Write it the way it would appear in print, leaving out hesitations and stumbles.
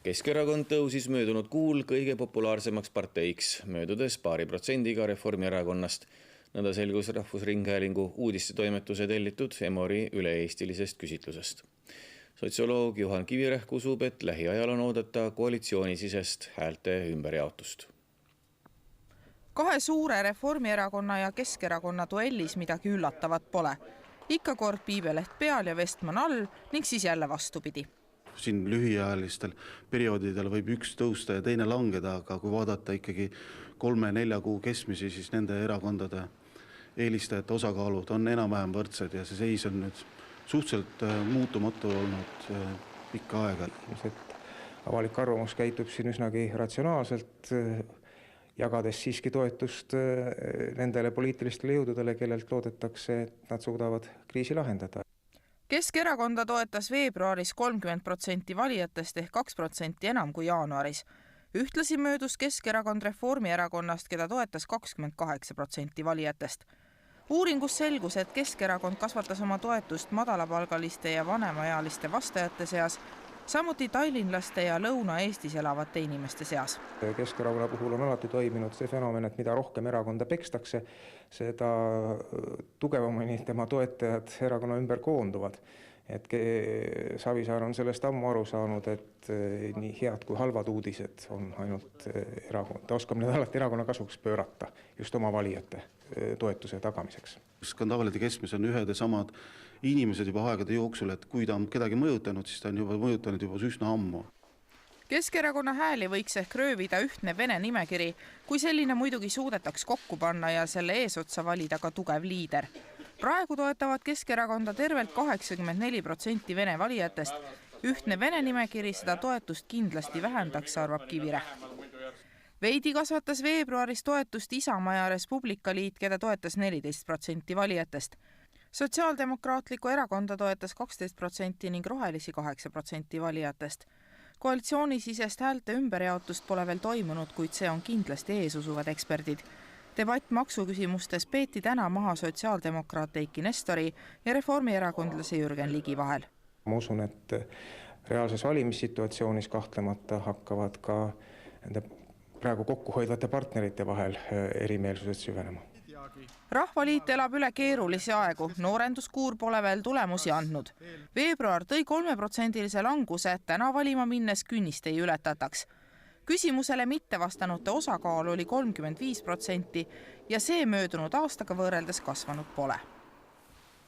Keskerakond tõusis möödunud kuul kõige populaarsemaks parteiks, möödudes 2% Reformierakonnast. Nõnda selgus Rahvusringhäälingu uudistetoimetuse tellitud Emori üle-eestilisest küsitlusest. Sotsioloog Juhan Kivirähk usub, et lähiajal on oodata koalitsioonisisest häälte ümberjaotust. Kahe suure Reformierakonna ja Keskerakonna duellis midagi üllatavat pole. Ikka kord Piibeleht peal ja Vestman all ning siis jälle vastupidi. Siin lühiajalistel perioodidel võib üks tõusta ja teine langeda, aga kui vaadata ikkagi 3-4 kuu keskmisi, siis nende erakondade eelistajate osakaalud on enam-vähem võrdsed ja see seis on nüüd suhteliselt muutumatu olnud pikka aega. Avalik arvamus käitub siin üsnagi ratsionaalselt, jagades siiski toetust nendele poliitilistele jõududele, kellelt loodetakse, et nad suudavad kriisi lahendada. Keskerakonda toetas veebruaris 30% valijatest ehk 2% enam kui jaanuaris. Ühtlasi möödus Keskerakond Reformierakonnast, keda toetas 28% valijatest. Uuringus selgus, et Keskerakond kasvatas oma toetust madalapalgaliste ja vanemaealiste vastajate seas, samuti tallinlaste ja Lõuna-Eestis elavate inimeste seas. Keskerakonna puhul on alati toiminud see fenomen, et mida rohkem erakonda pekstakse, seda tugevamini tema toetajad erakonna ümber koonduvad. Et Savisaar on sellest ammu aru saanud, et nii head kui halvad uudised on ainult erakond. Ta oskab need alati erakonna kasuks pöörata just oma valijate toetuse tagamiseks. Skandaalide keskmes on ühed ja samad inimesed juba aegade jooksul, et kui ta on kedagi mõjutanud, siis ta on juba mõjutanud juba üsna ammu. Keskerakonna hääli võiks ehk röövida ühtne Vene nimekiri, kui selline muidugi suudetaks kokku panna ja selle eesotsa valida ka tugev liider. Praegu toetavad Keskerakonda tervelt 84% Vene valijatest. Ühtne Vene nimekiri seda toetust kindlasti vähendaks, arvab Kivirähk. Veidi kasvatas veebruaris toetust Isamaa ja Res Publica Liit, keda toetas 14% valijatest. Sotsiaaldemokraatliku erakonda toetas 12% ning rohelisi 8% valijatest. Koalitsioonisisest häälte ümberjaotust pole veel toimunud, kuid see on kindlasti eesusuvad eksperdid. Debatt maksuküsimustes peeti täna maha sotsiaaldemokraat Eiki Nestori ja reformierakondlase Jürgen Ligi vahel. Ma usun, et reaalses valimissituatsioonis kahtlemata hakkavad ka praegu kokkuhoidvate partnerite vahel erimeelsused süvenema. Rahvaliit elab üle keerulisi aegu, noorenduskuur pole veel tulemusi andnud. Veebruar tõi 3% languse, täna valima minnes künnist ei ületataks. Küsimusele mittevastanute osakaal oli 35% ja see möödunud aastaga võrreldes kasvanud pole.